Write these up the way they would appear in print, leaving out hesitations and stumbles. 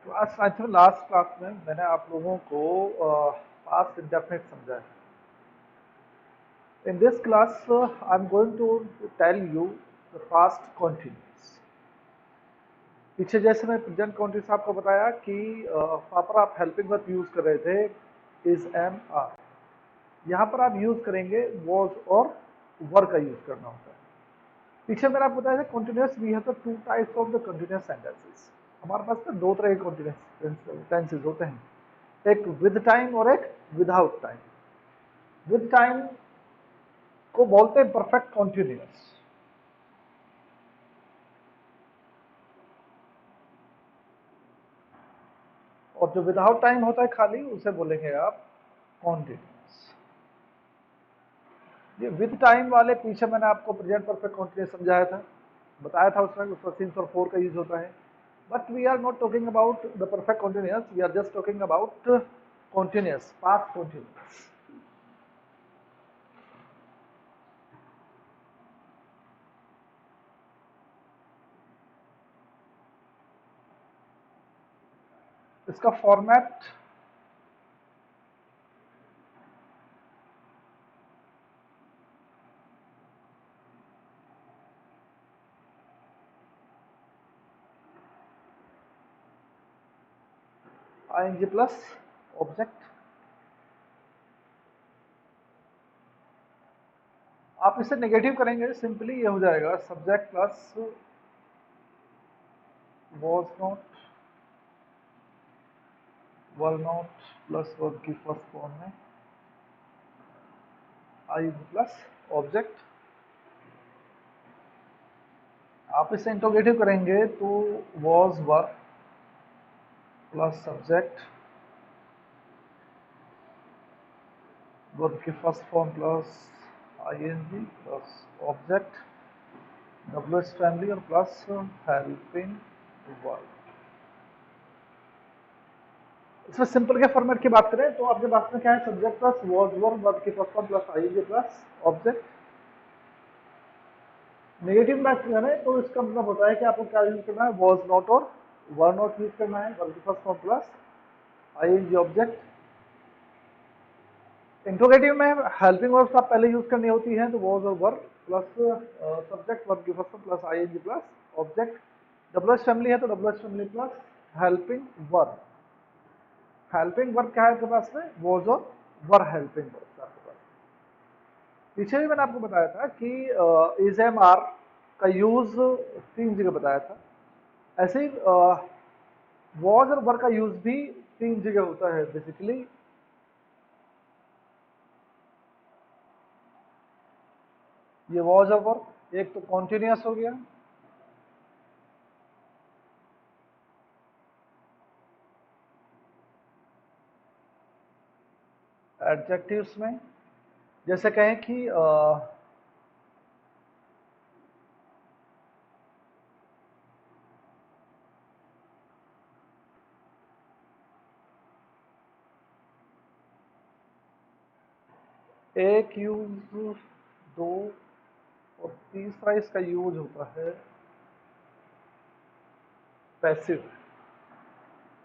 आज last class में मैंने आप लोगों को पास्ट इंडेफिनिट समझाया। In this class I am going to tell you the past continuous. पीछे जैसे मैं प्रेजेंट कॉन्टिन्यूस आपको बताया कि वहाँ पर आप हेल्पिंग वर्ब यूज कर रहे थे इज एम आर। यहाँ पर आप यूज करेंगे वॉज और वर का यूज करना होता है। पीछे मैंने आपको बताया था continuous we have the two types of the continuous sentences. हमारे पास ना दो तरह के कॉन्टिन्यूस टेंसेस होते हैं, एक विद टाइम और एक विदाउट टाइम। विद टाइम को बोलते हैं परफेक्ट कॉन्टिन्यूस, और जो विदाउट टाइम होता है खाली उसे बोलेंगे आप कॉन्टिन्यूस। ये विद टाइम वाले पीछे मैंने आपको प्रेजेंट परफेक्ट कॉन्टिन्यूस समझाया था, बताया था उसमें सिंस और फोर का यूज होता है। But we are not talking about the perfect continuous, we are just talking about continuous, past continuous. इसका फॉर्मेट आईएनजी प्लस ऑब्जेक्ट। आप इसे नेगेटिव करेंगे, सिंपली ये हो जाएगा subject plus was not were not plus verb की first form में I plus object. आप इसे इंटरोगेटिव करेंगे तो was were plus subject verb की first form plus ING plus object WH family और प्लस हेल्पिंग वर्ब। इसमें सिंपल के फॉर्मेट की बात करें तो आपके पास में क्या है, subject plus was verb verb की first form plus ING plus object. Negative बात करें तो इसका मतलब होता है कि आपको क्या यूज करना है, वॉज नॉट और वर नॉट यूज करना है, वर्ब की first form plus I N G object. Interrogative में हेल्पिंग वर्ब्स आप पहले यूज करनी होती है, तो वॉज और वर प्लस सब्जेक्ट वर्ब की first form plus ING plus object. WH family है तो W H family plus helping verb. Helping verb क्या है आपके पास में, वॉज और वर हेल्पिंग वर्ब आपके पास। पीछे भी मैंने आपको बताया था कि इज एम आर का यूज तीन जगह बताया था। ऐसे ही वॉज और वर का यूज भी तीन जगह होता है बेसिकली। ये वॉज और वर, एक तो कॉन्टिन्यूस हो गया, एडजेक्टिव्स में जैसे कहें कि एक यूज, दो, और तीसरा इसका यूज होता है पैसिव।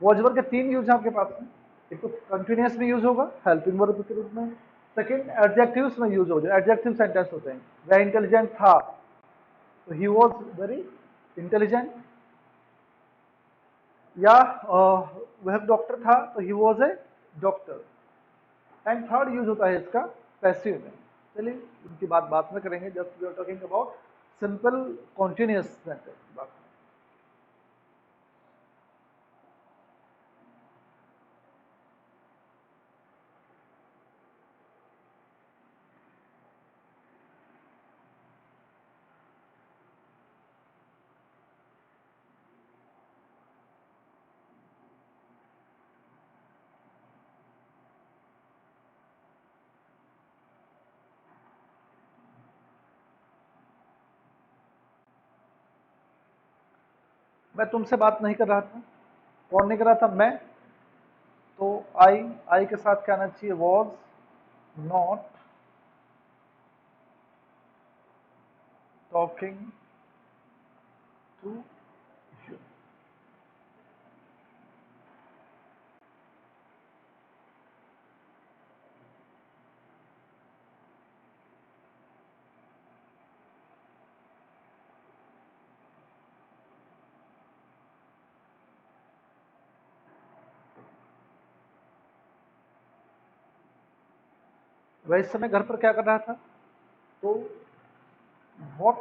वॉज वर के तीन यूज हैं आपके पास में, एक तो कंटिन्यूस में यूज होगा हेल्पिंग वर्ब के रूप में, सेकंड एडजेक्टिव्स में यूज हो जाए, एडजेक्टिव सेंटेंस होते हैं, वह इंटेलिजेंट था तो ही वॉज वेरी इंटेलिजेंट, या वह डॉक्टर था तो he was a doctor. And third use होता है इसका पैसिव में। चलिए उनकी बात बाद में करेंगे, just we are talking about simple continuous sentence बात। मैं तुमसे बात नहीं कर रहा था, कौन नहीं कर रहा था, मैं। तो आई के साथ क्या आना चाहिए, was not talking to you. वह इस समय घर पर क्या कर रहा था? तो what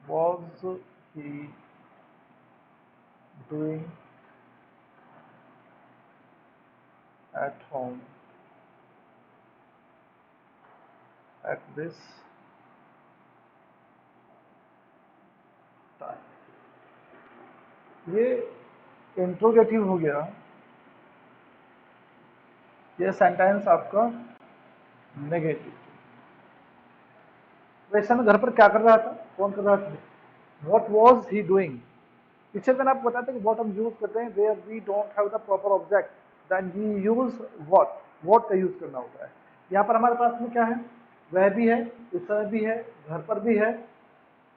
was he doing at home at this time? ये इंट्रोगेटिव हो गया, ये सेंटेंस आपका नेगेटिव। वैसे में घर पर क्या कर रहा था? कौन कर रहा था? What was he doing? पिछले दिन आपको बताते हैं कि what हम यूज करते हैं where we don't have the proper object, then we use what का यूज करना होता है। यहाँ पर हमारे पास में क्या है? वह भी है, इस समय भी है, घर पर भी है,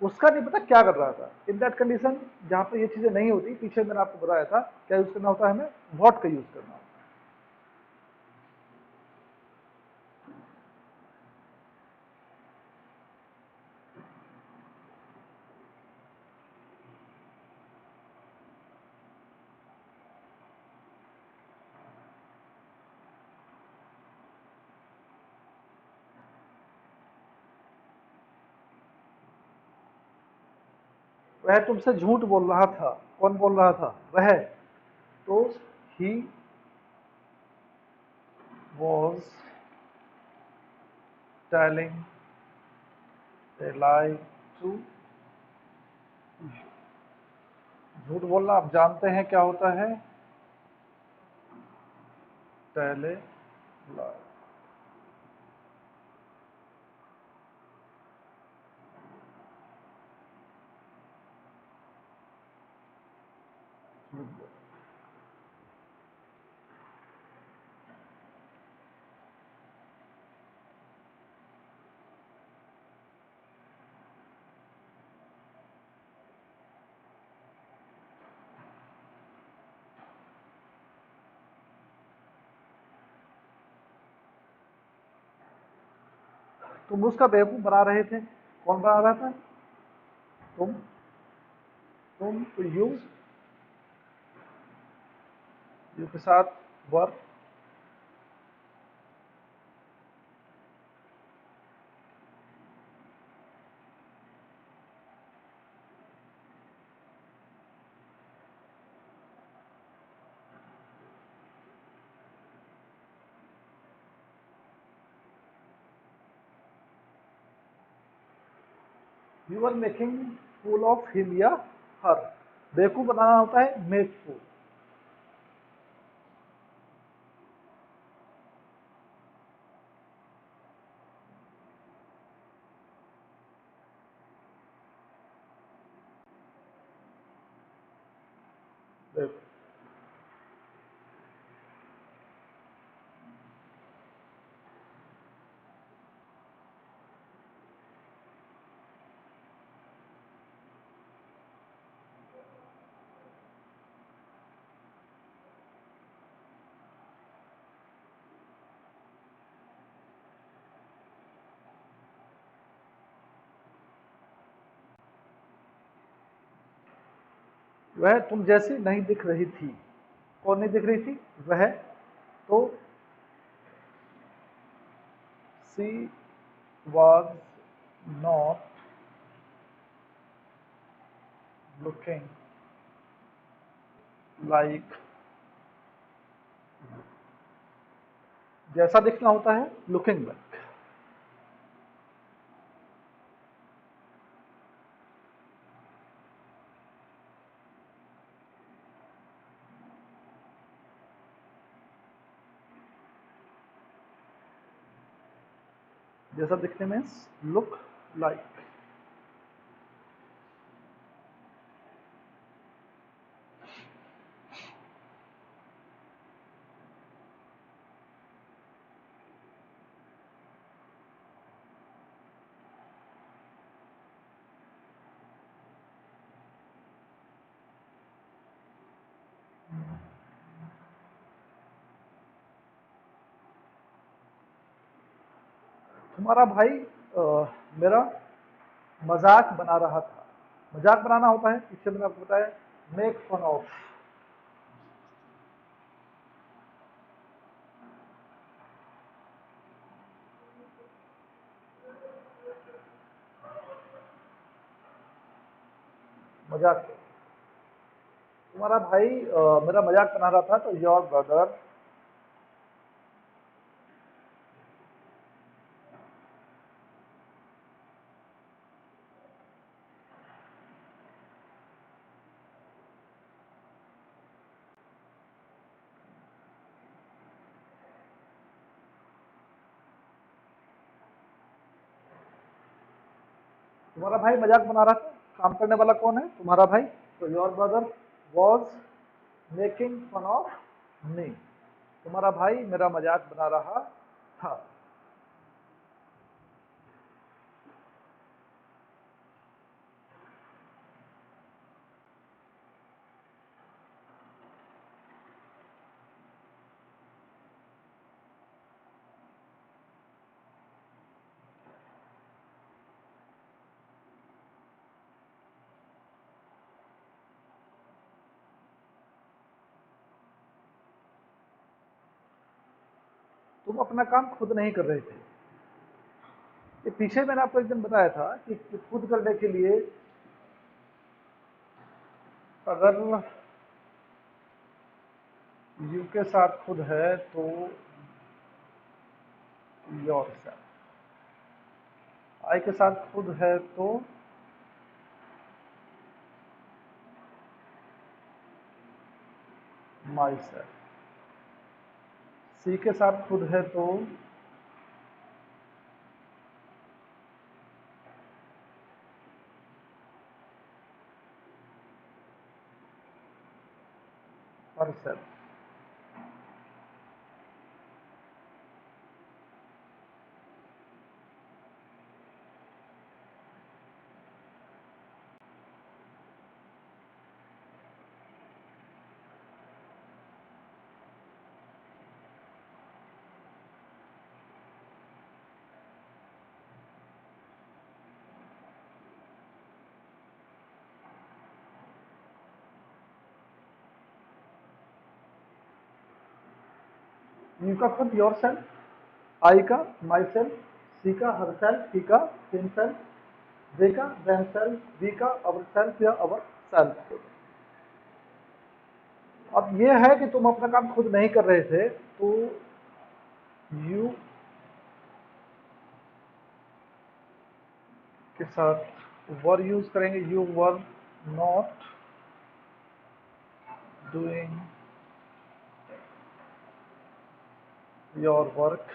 उसका नहीं पता क्या कर रहा था। इन दैट कंडीशन जहाँ पर ये चीजें नहीं होती, पीछे मैंने आपको बताया था क्या यूज करना होता है, हमें what का यूज करना होता है। वह तुमसे झूठ बोल रहा था। कौन बोल रहा था? वह। तो he was telling a lie to. झूठ बोलना आप जानते हैं क्या होता है? Tell a lie. तुम उसका बेवकूफ बना रहे थे। कौन बना रहा था? तुम। यू। यू के साथ were. You are making fool of him या हर। बेवकूफ बनाना होता है मेक फूल। वह तुम जैसी नहीं दिख रही थी। कौन नहीं दिख रही थी? वह। तो सी वॉज नॉट लुकिंग लाइक। जैसा दिखना होता है लुकिंग लाइक। जैसा दिखने में लुक लाइक। तुम्हारा भाई मेरा मजाक बना रहा था। मजाक बनाना होता है, पीछे मैंने आपको बताया मेक फन ऑफ। मजाक करो। तुम्हारा भाई मेरा मजाक बना रहा था, तो योर ब्रदर तुम्हारा भाई मजाक बना रहा था। काम करने वाला कौन है? तुम्हारा भाई। तो your brother was making fun of me. तुम्हारा भाई मेरा मजाक बना रहा था। तुम अपना काम खुद नहीं कर रहे थे। ये पीछे मैंने आपको एक दिन बताया था कि खुद करने के लिए अगर यू के साथ खुद है तो योर सेल्फ, आई के साथ खुद है तो माई सेल्फ, सी के साथ खुद है तो हर सेल्फ। यू का खुद योर सेल्फ, आई का माई सेल्फ, सी का हर सेल्फ, टी का हिम सेल्फ, जे का देम सेल्फ, वी का अवर सेल्फ या अवर सेल्फ। अब ये है कि तुम अपना काम खुद नहीं कर रहे थे, तो यू के साथ वर यूज करेंगे। You were not doing your work.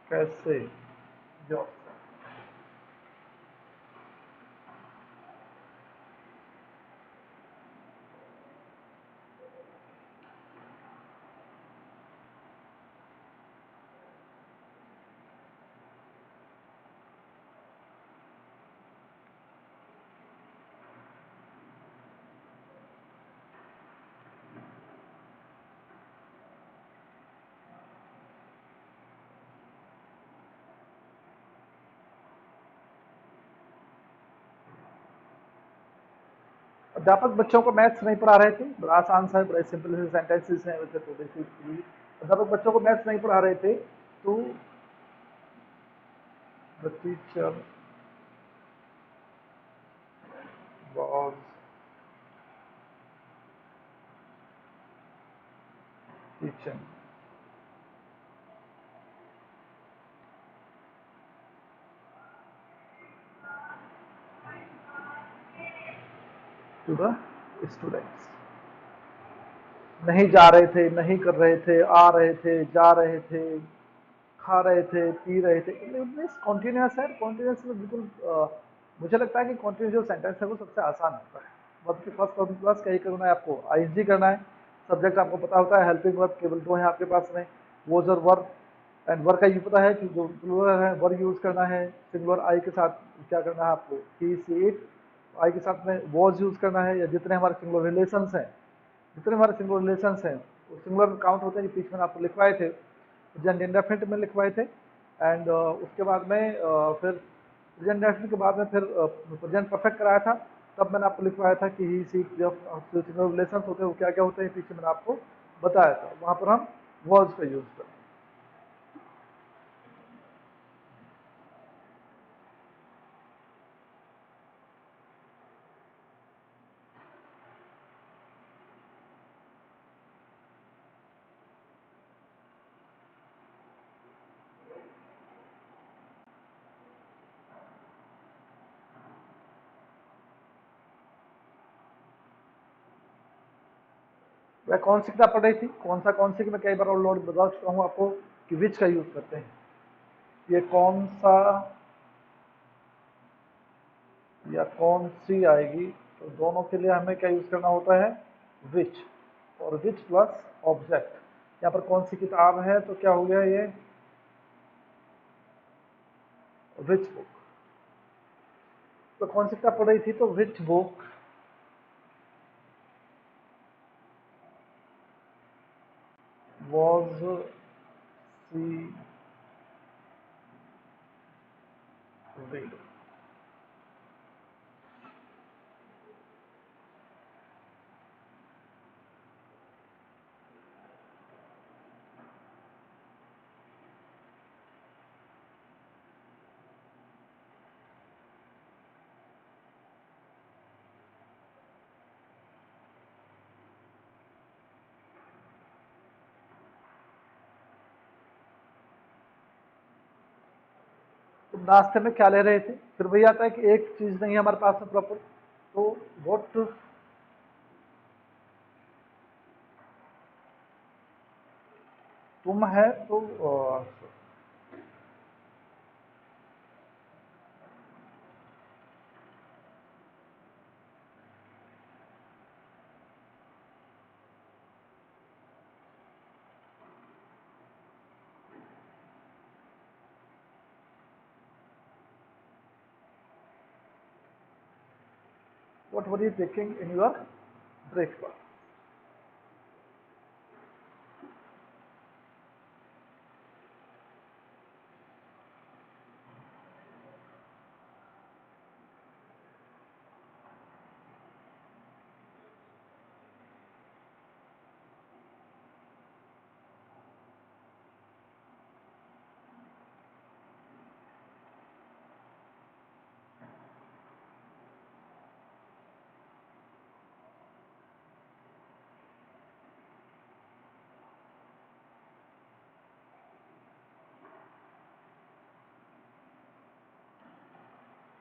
कैसे? योर अध्यापक बच्चों को मैथ्स नहीं पढ़ा रहे थे। बड़ा आसान सा है, बड़े सिंपल से सेंटेंसेस हैं वैसे तो बेसिकली अध्यापक बच्चों को मैथ्स नहीं पढ़ा रहे थे, तो the teacher was teaching to the students। नहीं जा रहे थे, नहीं कर रहे थे, आ रहे थे, जा रहे थे, खा रहे थे, पी रहे थे। मीन्स कॉन्टिन्यूस है। कॉन्टिन्यूस में बिल्कुल मुझे लगता है कि कॉन्टिन्यूस जो सेंटेंस है वो सबसे आसान होता है। वर्ब के फर्स्ट वर्ब प्लस क्या ही करना है आपको, आईएनजी करना है। सब्जेक्ट आपको पता होता है, हेल्पिंग वर्ब केवल दो है आपके पास में, वॉज और वर्ब। एंड वर्ब का ये पता है कि जो प्लूरल है वर्ब यूज करना है। सिंगुलर आई के साथ क्या करना है आपको, ही सी इट। आई के साथ में वॉज यूज करना है, या जितने हमारे सिंगुलर रिलेशंस हैं, जितने हमारे सिंगुलर रिलेशंस हैं वो सिंगुलर काउंट होते हैं। पीछे मैंने आपको लिखवाए थे, प्रेजेंट इंडेफिनिट में लिखवाए थे। एंड उसके बाद में फिर प्रेजेंट इंडेफिनिट के बाद में फिर प्रेजेंट परफेक्ट कराया था। तब मैंने आपको लिखवाया था कि ही सी जो सिंगुलर रिलेशंस होते हैं वो क्या क्या होते हैं, पीछे मैंने आपको बताया था। वहाँ पर हम वर्ड्स का यूज करें। वह कौन सी किताब पढ़ रही थी, कौन सी की मैं कई बार ऑलरेडी बता चुका हूँ आपको कि विच का यूज करते हैं। ये कौन सा या कौन सी आएगी, तो दोनों के लिए हमें क्या यूज करना होता है, विच, और विच प्लस ऑब्जेक्ट। यहाँ पर कौन सी किताब है, तो क्या हो गया ये, विच बुक। तो कौन सी किताब पढ़ रही थी, तो which book was she read. तो नाश्ते में क्या ले रहे थे, फिर वही आता है कि एक चीज नहीं है हमारे पास में प्रॉपर, तो व्हाट तुम है, तो what were you taking in your breakfast।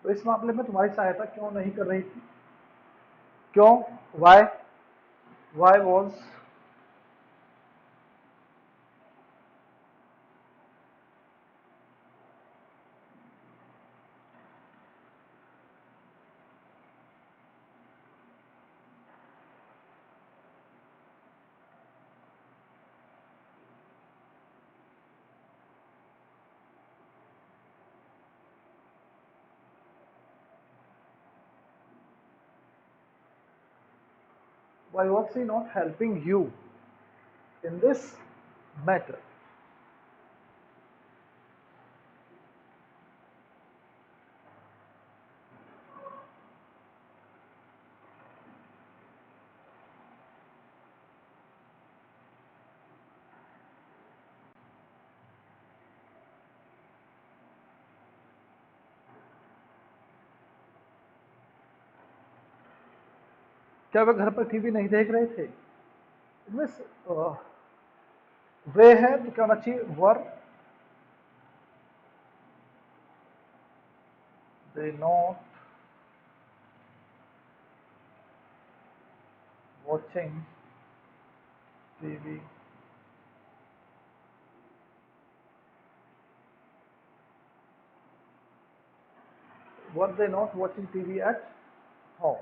तो इस मामले में तुम्हारी सहायता क्यों नहीं कर रही थी, क्यों, why, why was, why was she not helping you in this matter। क्या वे घर पर टीवी नहीं देख रहे थे, मिस वे है तो क्या होना चाहिए, were, they not watching TV were they not watching TV at home.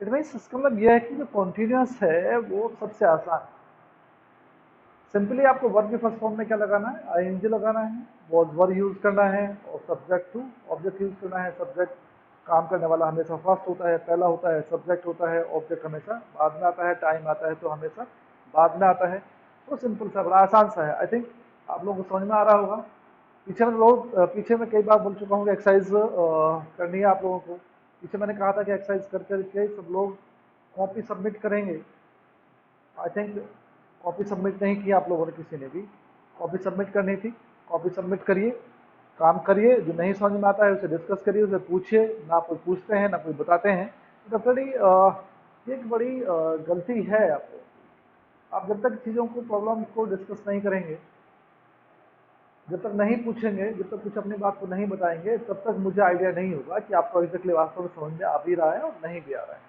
It means इसका मतलब यह है कि जो कॉन्टिन्यूस है वो सबसे आसान है। सिंपली आपको वर्ब के फर्स्ट फॉर्म में क्या लगाना है, आईएनजी लगाना है, वॉज वर यूज करना है, और सब्जेक्ट टू ऑब्जेक्ट यूज करना है। सब्जेक्ट काम करने वाला हमेशा फर्स्ट होता है, पहला होता है, सब्जेक्ट होता है, ऑब्जेक्ट हमेशा बाद में आता है, टाइम आता है तो हमेशा बाद में आता है। तो सिंपल सा, बड़ा आसान सा है। आई थिंक आप लोगों को समझ में आ रहा होगा। पीछे में कई बार बोल चुका हूँ कि एक्सरसाइज करनी है आप लोगों को। पीछे मैंने कहा था कि एक्सरसाइज कर करके सब लोग कॉपी सबमिट करेंगे। आई थिंक कॉपी सबमिट नहीं की आप लोगों ने, किसी ने भी कॉपी सबमिट करनी थी। कॉपी सबमिट करिए, काम करिए, जो नहीं समझ में आता है उसे डिस्कस करिए, उसे पूछिए। ना कोई पूछते हैं ना कोई बताते हैं, तो डेफिनेटली ये एक बड़ी गलती है आपको। आप जब तक चीज़ों को, प्रॉब्लम को डिस्कस नहीं करेंगे, जब तक नहीं पूछेंगे, जब तक कुछ अपनी बात को नहीं बताएंगे, तब तक मुझे आइडिया नहीं होगा कि आपको एग्जैक्टली वास्तव में समझ में आ भी रहा है और नहीं भी आ रहा है।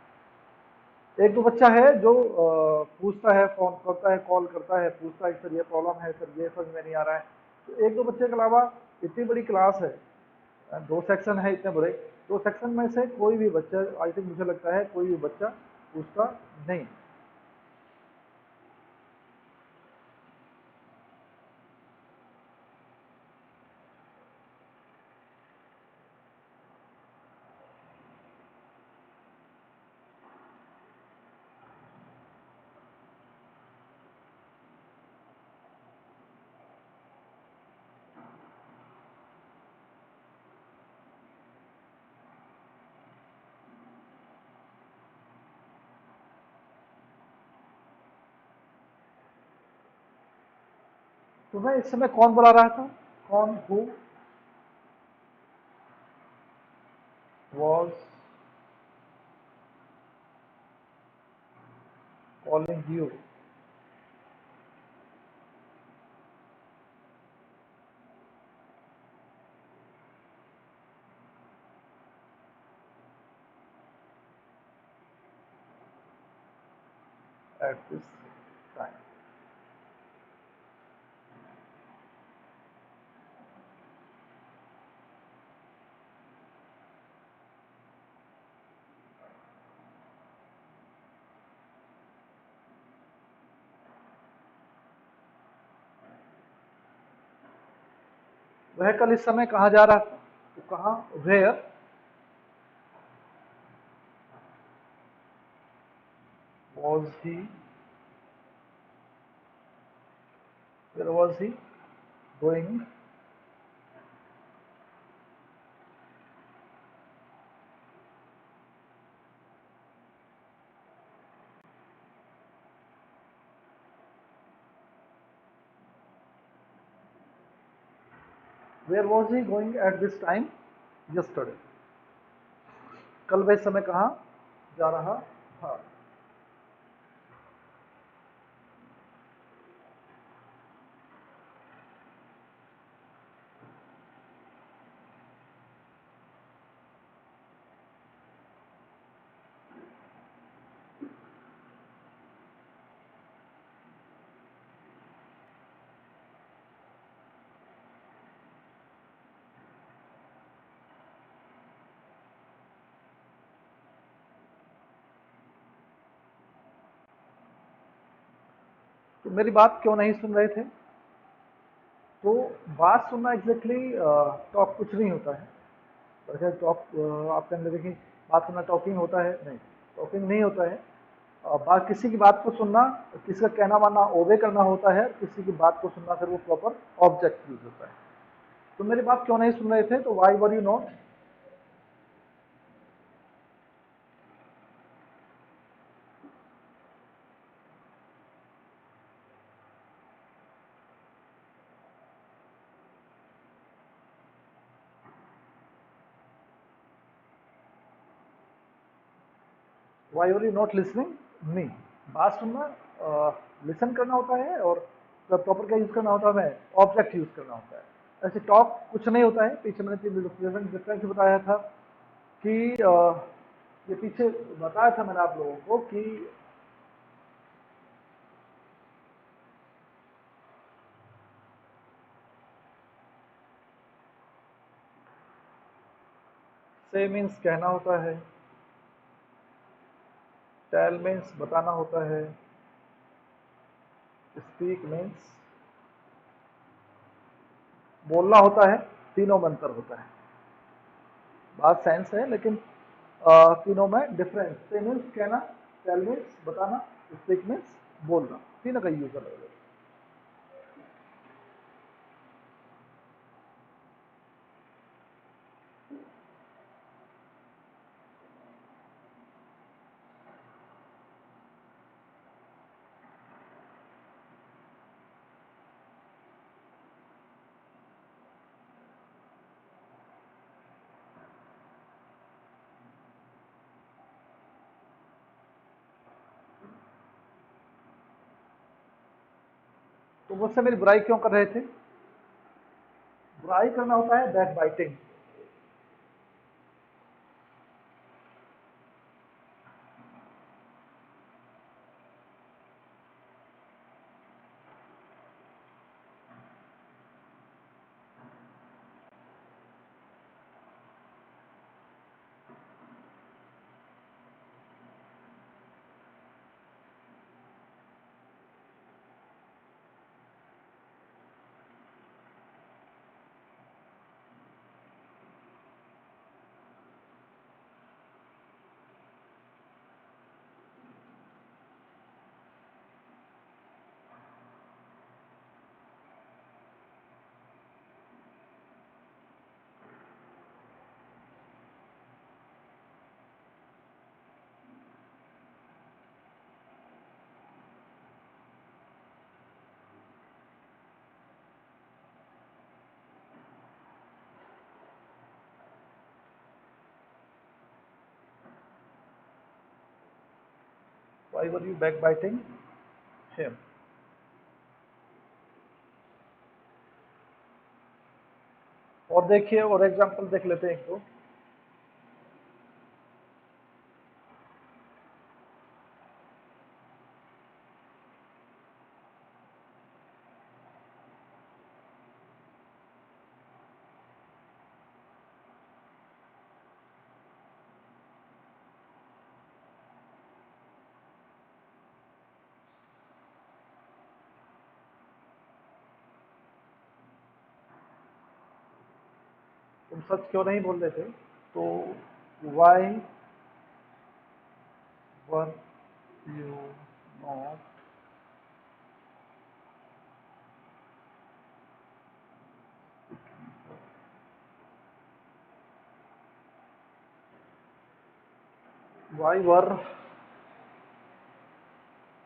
एक दो बच्चा है जो पूछता है, फोन करता है, कॉल करता है, पूछता है सर ये प्रॉब्लम है, सर ये समझ में नहीं आ रहा है। तो एक दो बच्चे के अलावा इतनी बड़ी क्लास है, दो सेक्शन है इतने बड़े, दो सेक्शन में से कोई भी बच्चा, आई थिंक मुझे लगता है कोई भी बच्चा पूछता नहीं। तुम्हें इस समय कौन बुला रहा था? कौन? Who was calling you? Eight this time? वह कल इस समय कहाँ जा रहा था? तो कहाँ? Where was he? Where was he going? Where was he going at this time yesterday? कल वह इस समय कहाँ जा रहा था? तो मेरी बात क्यों नहीं सुन रहे थे? तो बात सुनना एग्जैक्टली टॉक कुछ नहीं होता है। वैसे टॉक, आप कहने लगे कि बात सुनना टॉकिंग होता है, नहीं, टॉकिंग नहीं होता है। बात, किसी की बात को सुनना, किसी का कहना मानना ओबे करना होता है, किसी की बात को सुनना फिर वो प्रॉपर ऑब्जेक्ट यूज होता है। तो मेरी बात क्यों नहीं सुन रहे थे? तो why were you not? Why were you not listening me? बात सुनना लिसन करना होता है, और प्रॉपर क्या यूज करना होता है? ऑब्जेक्ट यूज करना होता है। ऐसे टॉक कुछ नहीं होता है। पीछे मैंने डिफरेंस बताया था कि ये पीछे बताया था मैंने आप लोगों को कि से मीन्स कहना होता है, टेल मीन्स बताना होता है, स्पीक मीन्स बोलना होता है। तीनों में अंतर होता है। बात साइंस है, लेकिन तीनों में डिफरेंस। से मीन्स कहना, टेल मीन्स बताना, स्पीक मीन्स बोलना। तीनों का यूज अलग अलग। तो मुझसे मेरी बुराई क्यों कर रहे थे? बुराई करना होता है back biting. Why were you backbiting him? और देखिए, और एग्जाम्पल देख लेते हैं एक दो। तुम सच क्यों नहीं बोल रहे थे? तो why were you not why were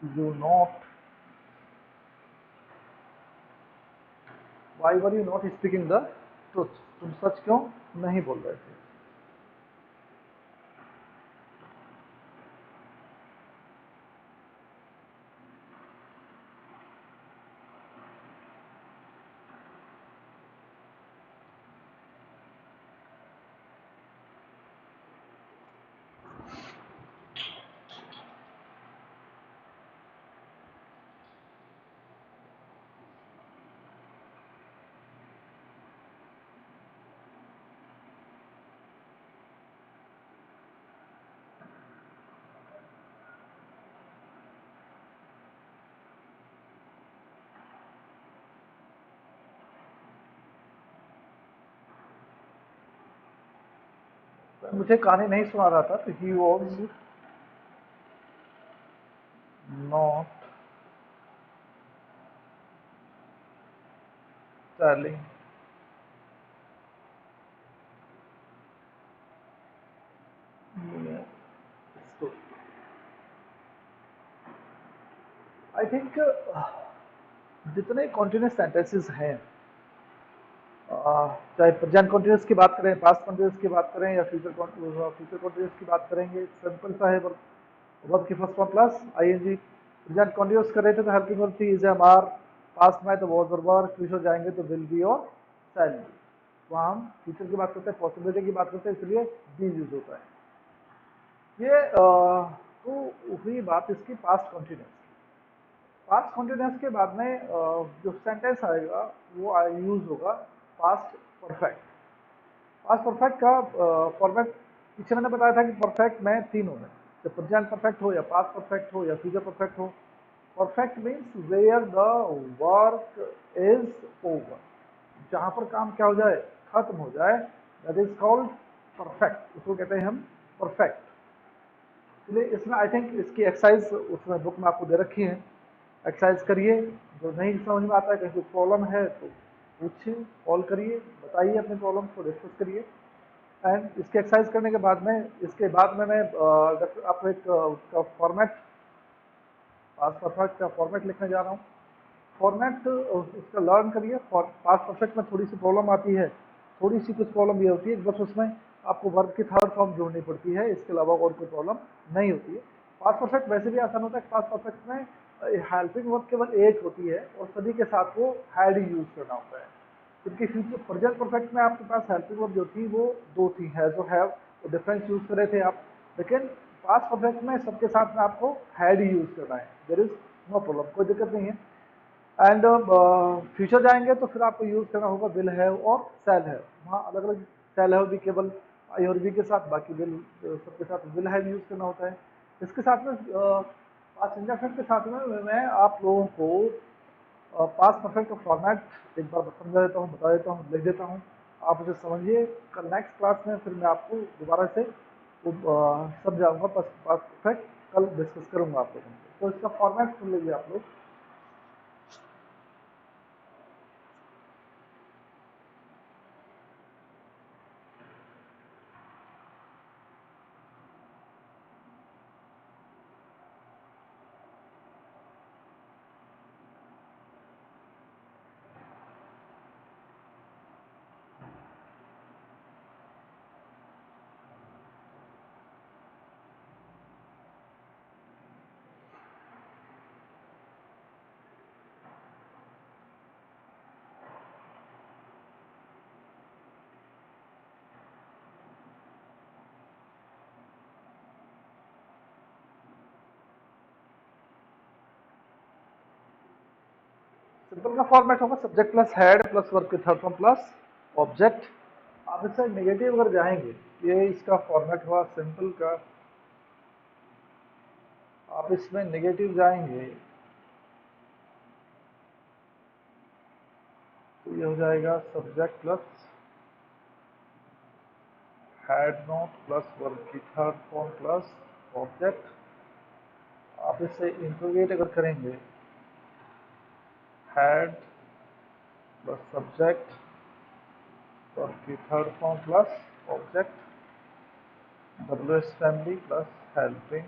you not why were you not speaking the truth? तुम सच क्यों नहीं बोल रहे थे? मुझे कहानी नहीं सुना रहा था, तो he was not telling I think जितने कॉन्टिन्यूस सेंटेंसेस हैं, चाहे प्रेजेंट कॉन्टिन्यूस की बात करें, पास्ट कॉन्टिन्यूस की बात करें, या फ्यूचर कॉन्टिन्यूस की बात करेंगे, सिंपल सा है। वर्ब की first form plus I N G. Present continuous कर रहे थे तो हेल्पिंग वर्ब थी इज, एम, आर। पास्ट में तो वॉज और वर। फ्यूचर जाएंगे तो विल बी और शैल बी। वहाँ हम फ्यूचर की बात करते हैं, पॉसिबिलिटी की बात करते हैं, इसलिए बी यूज होता है। ये तो हुई बात इसकी पास्ट कॉन्टिन्यूस। पास्ट कॉन्टिन्यूस के बाद में जो सेंटेंस आएगा वो यूज होगा पास्ट परफेक्ट। पास्ट परफेक्ट का फॉर्मेट पीछे मैंने बताया था कि परफेक्ट में तीन होंगे, जब प्रेजेंट परफेक्ट हो, या पास्ट परफेक्ट हो, या फ्यूचर परफेक्ट हो। Perfect means where the work is over, जहां पर काम क्या हो जाए, खत्म हो जाए, दैट इज कॉल्ड परफेक्ट, उसको कहते हैं हम परफेक्ट। इसलिए इसमें आई थिंक इसकी एक्सरसाइज उसमें बुक में आपको दे रखी है, एक्सरसाइज करिए। जो नहीं समझ में आता है, कहीं कुछ प्रॉब्लम है तो पूछिए, कॉल करिए, बताइए अपने प्रॉब्लम को, डिस्कस करिए। एंड इसके एक्सरसाइज करने के बाद में, इसके बाद में मैं आपको एक उसका फॉर्मेट, पास्ट परफेक्ट का फॉर्मेट लिखने जा रहा हूँ। फॉर्मेट उसका लर्न करिए। पास्ट परफेक्ट में थोड़ी सी प्रॉब्लम आती है, थोड़ी सी कुछ प्रॉब्लम ये होती है कि बस उसमें आपको वर्ब की थर्ड फॉर्म जोड़नी पड़ती है, इसके अलावा और कोई प्रॉब्लम नहीं होती है। पास्ट परफेक्ट वैसे भी आसान होता है। पास्ट परफेक्ट में हेल्पिंग वर्ब केवल एक होती है और सभी के साथ वो हैड ही यूज करना होता है। क्योंकि फ्यूचर प्रेजेंट परफेक्ट में आपके पास हेल्पिंग वर्ब जो थी वो दो थी, हैज और हैव, तो डिफरेंस यूज कर रहे थे आप। लेकिन पास्ट परफेक्ट में सबके साथ में आपको हैड ही यूज करना है, देयर इज नो प्रॉब्लम, कोई दिक्कत नहीं है। एंड फ्यूचर जाएंगे तो फिर आपको यूज करना होगा विल हैव और शैल हैव। वहाँ अलग अलग, शैल हैव भी केवल आई और बी के साथ, बाकी विल सबके साथ विल हैव यूज करना होता है। इसके साथ में पास्ट इंडेफिनिट के साथ में मैं आप लोगों को पास्ट परफेक्ट का फॉर्मेट एक बार समझा देता हूँ, बता देता हूँ, लिख देता हूँ, आप उसे समझिए। कल नेक्स्ट क्लास में फिर मैं आपको दोबारा से समझाऊंगा। पास्ट परफेक्ट कल डिस्कस करूंगा आप लोगों से। तो इसका फॉर्मेट सुन लीजिए आप लोग। सिंपल का फॉर्मेट होगा subject plus head plus verb की थर्ड फॉर्म प्लस ऑब्जेक्ट। आप इससे नेगेटिव अगर जाएंगे, ये इसका फॉर्मेट हुआ सिंपल का, आप इसमें नेगेटिव जाएंगे तो ये हो जाएगा subject plus head note plus verb की थर्ड फॉर्म प्लस ऑब्जेक्ट। आप इसे इंट्रोगेट अगर करेंगे, हेड प्लस सब्जेक्ट वर्ब की third form plus object, WS family plus helping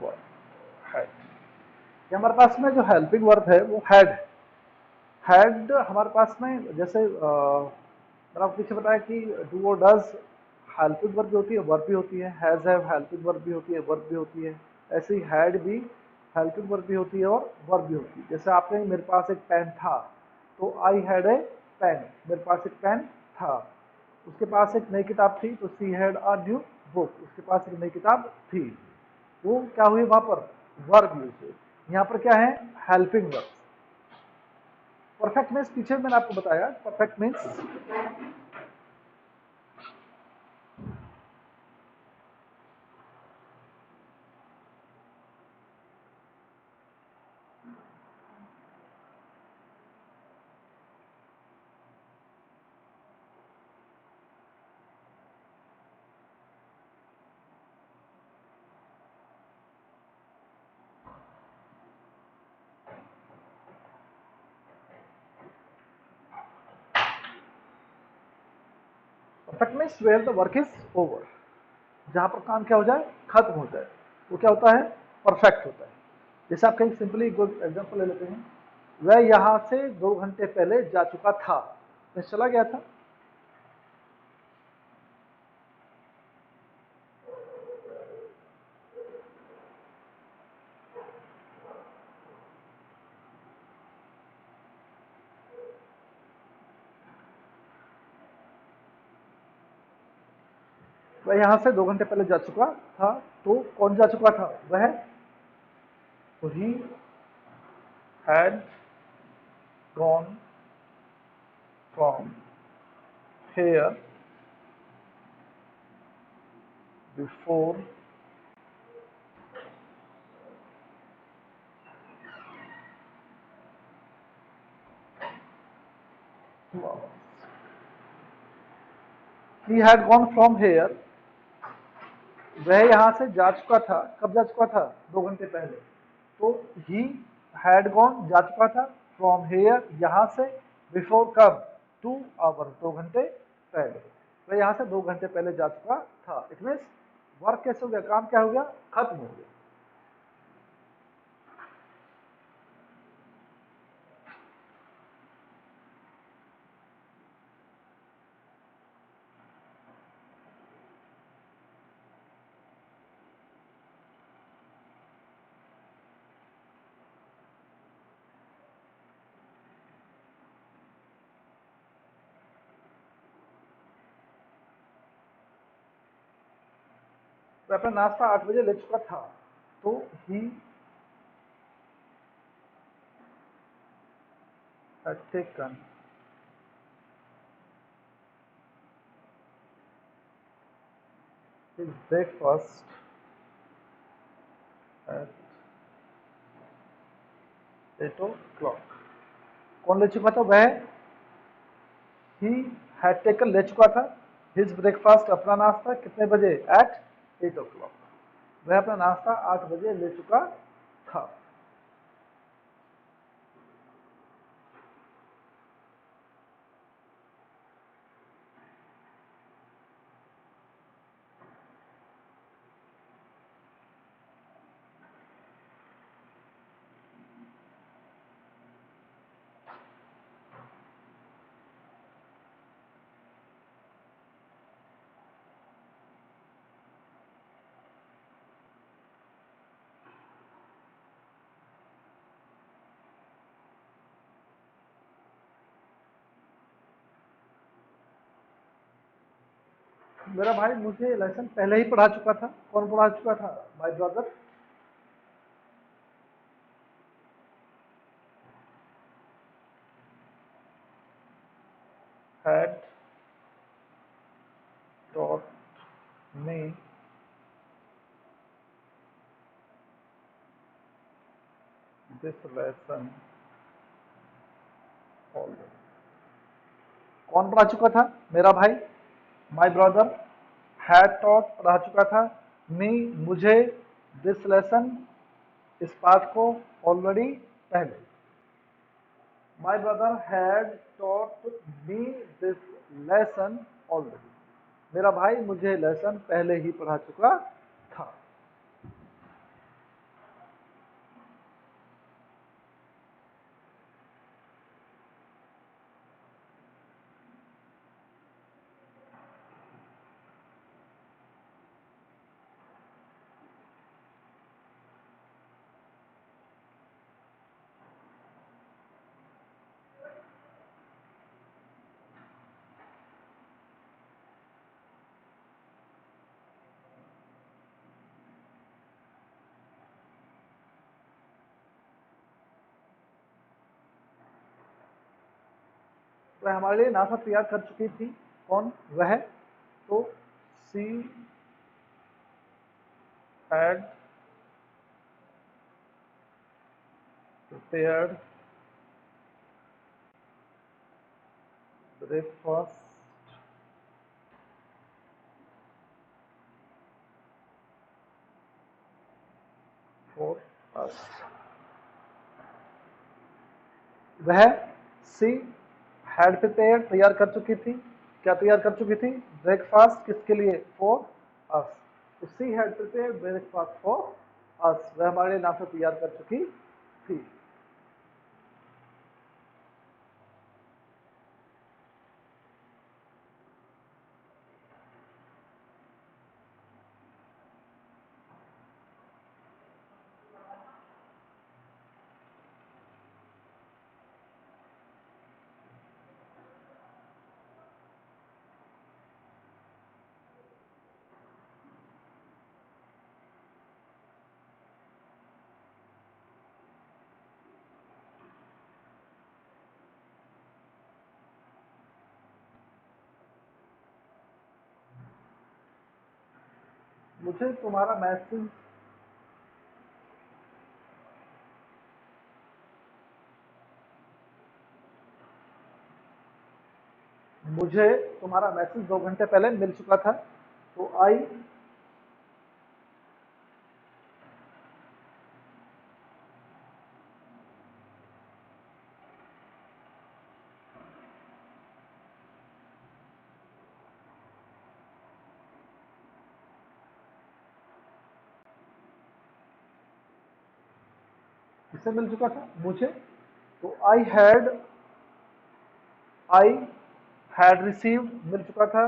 verb head. ये हमारे पास में जो हेल्पिंग वर्ब है वो हेड है। हेड हमारे पास में जैसे मैंने आपको पीछे बताया कि डू और डज हेल्पिंग वर्ब भी होती है, वर्ब भी होती है। हैज हैव हेल्पिंग वर्ब भी होती है, वर्ब भी होती है। ऐसे ही हैड भी हेल्पिंग वर्ब भी होती है और वर्ब भी होती है। जैसे आपने मेरे पास एक पेन था, तो आई हैड ए पेन, मेरे पास एक पेन था। उसके पास एक नई किताब थी, तो she had a new book, उसके पास एक नई किताब थी। वो क्या हुई वहां पर, वर्ब यूज हुई। यहाँ पर क्या है, हेल्पिंग वर्ब। परफेक्ट मीन्स पीछे मैंने आपको बताया, perfect means perfect means where the work is over, जहां पर काम क्या हो जाए, खत्म हो जाए, वो क्या होता है, परफेक्ट होता है। जैसे आप कहीं सिंपली एग्जाम्पल ले लेते हैं, वह यहां से 2 घंटे पहले जा चुका था, मैं चला गया था। वह यहां से 2 घंटे पहले जा चुका था, तो कौन जा चुका था, वह, तो he had gone from here before 2 hours। He had gone from here, वह यहां से जा चुका था, कब जा चुका था, 2 घंटे पहले। तो ही हैड गॉन जा चुका था, फ्रॉम हेयर यहां से, बिफोर कब, 2 आवर 2 घंटे पहले। वह यहां से 2 घंटे पहले जा चुका था। इट मीन्स वर्क कैसे हो गया, काम क्या हो गया, खत्म हो गया। वह अपना नाश्ता 8 बजे ले चुका था, तो he had taken his breakfast at 8 o'clock। कौन ले चुका था, वह, ही हैड टेकन ले चुका था, हिज ब्रेकफास्ट अपना नाश्ता, कितने बजे, एट 8 o'clock। वह अपना नाश्ता 8 बजे ले चुका था। मेरा भाई मुझे लेसन पहले ही पढ़ा चुका था। कौन पढ़ा चुका था, my brother. had taught me this lesson already. कौन पढ़ा चुका था? मेरा भाई, माई ब्रदर हैड टॉट पढ़ा चुका था, मी मुझे, दिस लेसन इस पाठ को, ऑलरेडी पहले. My brother had taught me this lesson already. मेरा भाई मुझे लेसन पहले ही पढ़ा चुका था. वह हमारे लिए नासा तैयार कर चुकी थी. कौन? वह. तो she had prepared breakfast for us. वह सी हैड प्रिपेयर्ड तैयार कर चुकी थी. क्या तैयार कर चुकी थी? ब्रेकफास्ट. किसके लिए? For us. तो she had prepared breakfast for us. वह हमारे लिए नाश्ता तैयार कर चुकी थी. मुझे तुम्हारा मैसेज मुझे तुम्हारा मैसेज 2 घंटे पहले मिल चुका था. तो आई किससे मिल चुका था? मुझे. तो आई हैड रिसीव्ड मिल चुका था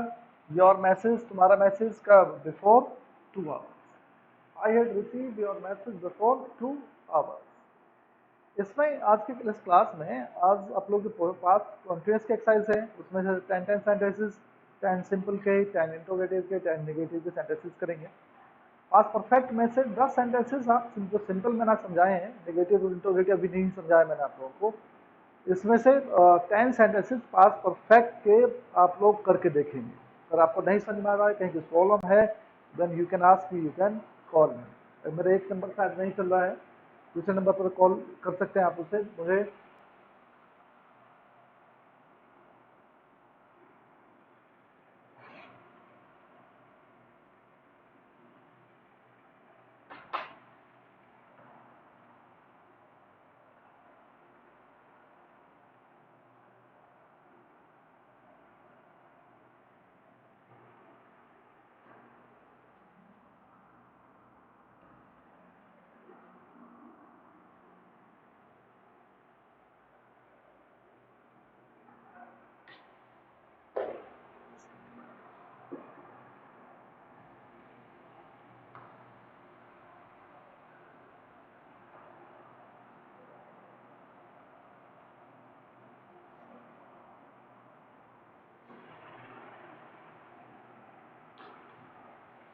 योर मैसेज तुम्हारा मैसेज का before 2 hours. I had received your message before 2 hours. इसमें आज की इस क्लास में आज आप लोग जो पास्ट कॉन्टिन्यूअस के एक्सरसाइज है उसमें से 10 सेंटेंसेस, 10 सिंपल के, 10 इंट्रोगेटिव के, 10 नेगेटिव के सेंटेंसेस करेंगे. आज परफेक्ट में से 10 सेंटेंसेस आप जो सिंपल मैंने समझाए हैं, नेगेटिव और इंट्रोगेटिव अभी नहीं समझाया मैंने आप लोगों को. इसमें से 10 सेंटेंसेस पास्ट परफेक्ट के आप लोग करके देखेंगे. अगर आपको नहीं समझ में आ रहा है, कहीं कुछ प्रॉब्लम है, then you can ask me, you can call me. मेरा एक नंबर शायद नहीं चल रहा है, दूसरे नंबर पर कॉल कर सकते हैं आप उससे मुझे.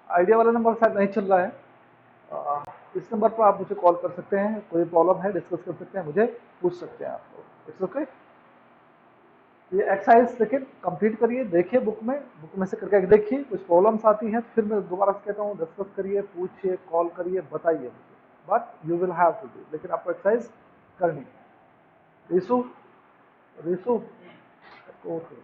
आइडिया वाला नंबर शायद नहीं चल रहा है. इस नंबर पर आप मुझे कॉल कर सकते हैं, कोई प्रॉब्लम है डिस्कस कर सकते हैं, मुझे पूछ सकते हैं आप लोग. It's okay. ये एक्सरसाइज लेकिन कंप्लीट करिए, देखिए बुक में से करके देखिए, कुछ प्रॉब्लम्स आती हैं तो फिर मैं दोबारा से कहता हूँ डिस्कस करिए, पूछिए, कॉल करिए, बताइए मुझे, but you will have to do, लेकिन आपको एक्सरसाइज करनी है। रिसु रिसु, ओके।